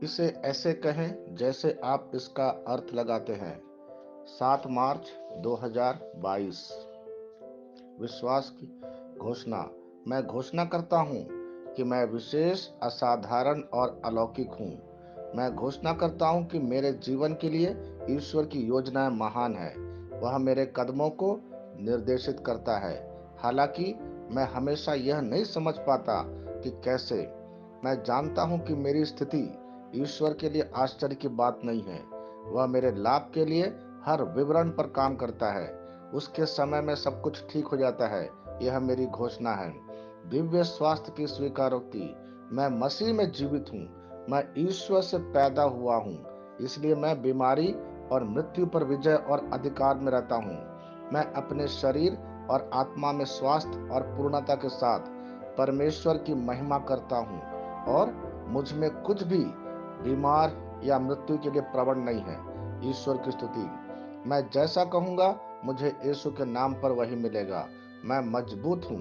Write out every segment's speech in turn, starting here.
इसे ऐसे कहें जैसे आप इसका अर्थ लगाते हैं। 7 मार्च 2022। विश्वास की घोषणा। मैं घोषणा करता हूँ कि मैं विशेष, असाधारण और अलौकिक हूँ। मैं घोषणा करता हूँ कि मेरे जीवन के लिए ईश्वर की योजनाएं महान है। वह मेरे कदमों को निर्देशित करता है। हालांकि मैं हमेशा यह नहीं समझ पाता कि कैसे। मैं जानता हूँ कि मेरी स्थिति ईश्वर के लिए आश्चर्य की बात नहीं है। वह मेरे लाभ के लिए हर विवरण पर काम करता है। उसके समय में सब कुछ ठीक हो जाता है। यह मेरी घोषणा है। दिव्य स्वास्थ्य की स्वीकारोक्ति। मैं मसीह में जीवित हूँ। मैं ईश्वर से पैदा हुआ हूँ, इसलिए मैं बीमारी और मृत्यु पर विजय और अधिकार में रहता हूँ। मैं अपने शरीर और आत्मा में स्वास्थ्य और पूर्णता के साथ परमेश्वर की महिमा करता हूँ, और मुझ में कुछ भी बीमार या मृत्यु के लिए प्रवण नहीं है। ईश्वर की स्तुति। मैं जैसा कहूँगा मुझे यीशु के नाम पर वही मिलेगा। मैं मजबूत हूँ,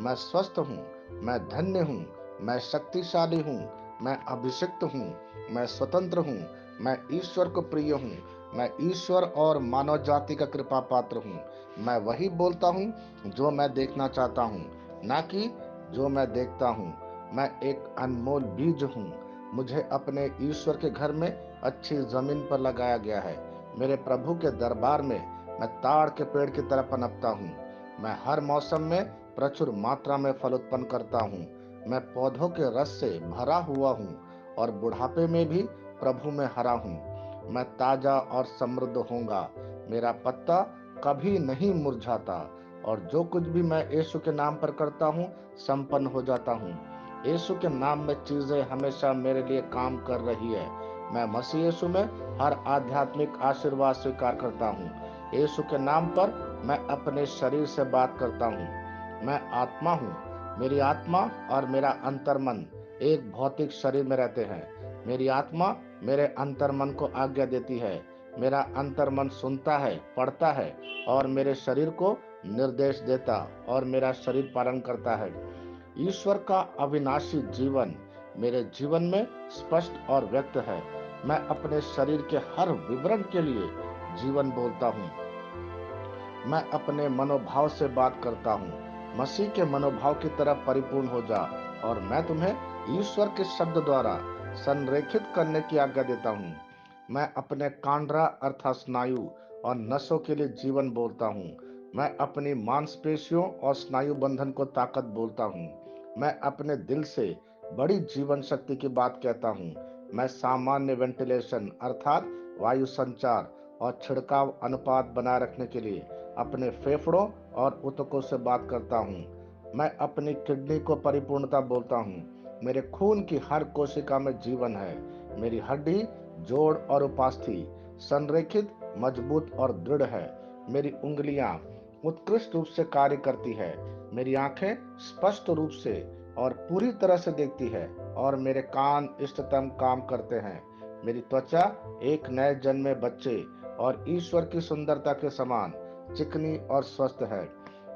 मैं स्वस्थ हूँ, मैं धन्य हूँ, मैं शक्तिशाली हूँ, मैं अभिषिक्त हूँ, मैं स्वतंत्र हूँ, मैं ईश्वर को प्रिय हूँ, मैं ईश्वर और मानव जाति का कृपा पात्र हूँ। मैं वही बोलता हूँ जो मैं देखना चाहता हूँ, ना कि जो मैं देखता हूँ। मैं एक अनमोल बीज हूँ। मुझे अपने ईश्वर के घर में अच्छी जमीन पर लगाया गया है। मेरे प्रभु के दरबार में मैं ताड़ के पेड़ की तरह पनपता हूँ। मैं हर मौसम में प्रचुर मात्रा में फल उत्पन्न करता हूँ। मैं पौधों के रस से भरा हुआ हूँ और बुढ़ापे में भी प्रभु में हरा हूँ। मैं ताजा और समृद्ध होऊंगा। मेरा पत्ता कभी नहीं मुरझाता, और जो कुछ भी मैं यीशु के नाम पर करता हूँ संपन्न हो जाता हूँ। यीशु के नाम में चीजें हमेशा मेरे लिए काम कर रही है। मैं मसीह यीशु में हर आध्यात्मिक आशीर्वाद स्वीकार करता हूँ। यीशु के नाम पर मैं अपने शरीर से बात करता हूँ। मैं आत्मा हूँ। मेरी आत्मा और मेरा अंतर्मन एक भौतिक शरीर में रहते हैं। मेरी आत्मा मेरे अंतर्मन को आज्ञा देती है। मेरा अंतर्मन सुनता है, पढ़ता है और मेरे शरीर को निर्देश देता, और मेरा शरीर पालन करता है। ईश्वर का अविनाशी जीवन मेरे जीवन में स्पष्ट और व्यक्त है। मैं अपने शरीर के हर विवरण के लिए जीवन बोलता हूँ। मैं अपने मनोभाव से बात करता हूँ। मसीह के मनोभाव की तरह परिपूर्ण हो जा, और मैं तुम्हें ईश्वर के शब्द द्वारा संरेखित करने की आज्ञा देता हूँ। मैं अपने कांड्रा अर्थात स्नायु और नसों के लिए जीवन बोलता हूँ। मैं अपनी मांसपेशियों और स्नायु बंधन को ताकत बोलता हूँ। मैं अपने दिल से बड़ी जीवन शक्ति की बात कहता हूँ। मैं सामान्य वेंटिलेशन अर्थात वायु संचार और छिड़काव अनुपात बनाए रखने के लिए अपने फेफड़ों और ऊतकों से बात करता हूँ। मैं अपनी किडनी को परिपूर्णता बोलता हूँ। मेरे खून की हर कोशिका में जीवन है। मेरी हड्डी, जोड़ और उपास्थि संरेखित, मजबूत और दृढ़ है। मेरी उंगलियां उत्कृष्ट रूप से कार्य करती है। मेरी आंखें स्पष्ट रूप से और पूरी तरह से देखती है, और मेरे कान इष्टतम काम करते हैं। मेरी त्वचा एक नए जन्मे बच्चे और ईश्वर की सुंदरता के समान चिकनी और स्वस्थ है।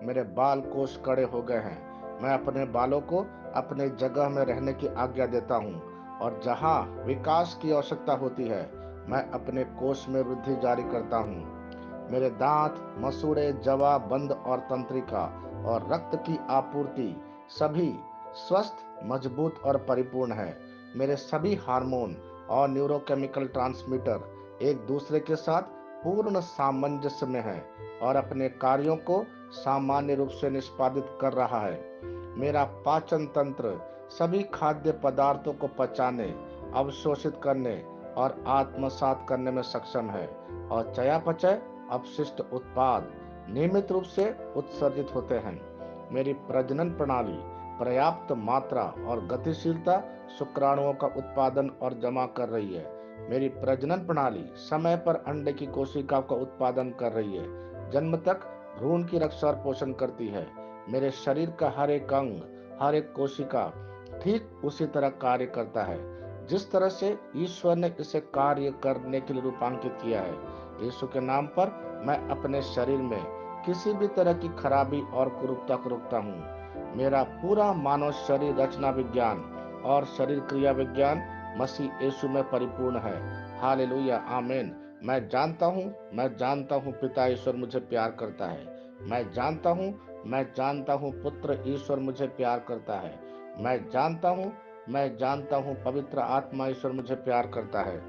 मेरे बाल कोष कड़े हो गए हैं। मैं अपने बालों को अपने जगह में रहने की आज्ञा देता हूँ, और जहाँ विकास की आवश्यकता होती है मैं अपने कोष में वृद्धि जारी करता हूँ। मेरे दांत, मसूड़े, जवा, बंद और तंत्रिका और रक्त की आपूर्ति सभी स्वस्थ, मजबूत और परिपूर्ण है। मेरे सभी हार्मोन और न्यूरोकेमिकल ट्रांसमीटर एक दूसरे के साथ पूर्ण सामंजस्य में है और अपने कार्यों को सामान्य रूप से निष्पादित कर रहा है। मेरा पाचन तंत्र सभी खाद्य पदार्थों को पचाने, अवशोषित करने और आत्मसात करने में सक्षम है, और चयापचय अपशिष्ट उत्पाद नियमित रूप से उत्सर्जित होते हैं। मेरी प्रजनन प्रणाली पर्याप्त मात्रा और गतिशीलता शुक्राणुओं का उत्पादन और जमा कर रही है। मेरी प्रजनन प्रणाली समय पर अंडे की कोशिका का उत्पादन कर रही है। जन्म तक भ्रूण की रक्षा और पोषण करती है। मेरे शरीर का हर एक अंग, हर एक कोशिका ठीक उसी तरह कार्य करता है जिस तरह से ईश्वर ने इसे कार्य करने के लिए रूपांकित किया है। यीशु के नाम पर मैं अपने शरीर में किसी भी तरह की खराबी और कुरूपता को रोकता हूँ। मेरा पूरा मानव शरीर रचना विज्ञान और शरीर क्रिया विज्ञान मसीह यीशु में परिपूर्ण है। हालेलुया, आमीन। मैं जानता हूँ पिता ईश्वर मुझे प्यार करता है। मैं जानता हूँ पुत्र ईश्वर मुझे प्यार करता है। मैं जानता हूँ पवित्र आत्मा ईश्वर मुझे प्यार करता है।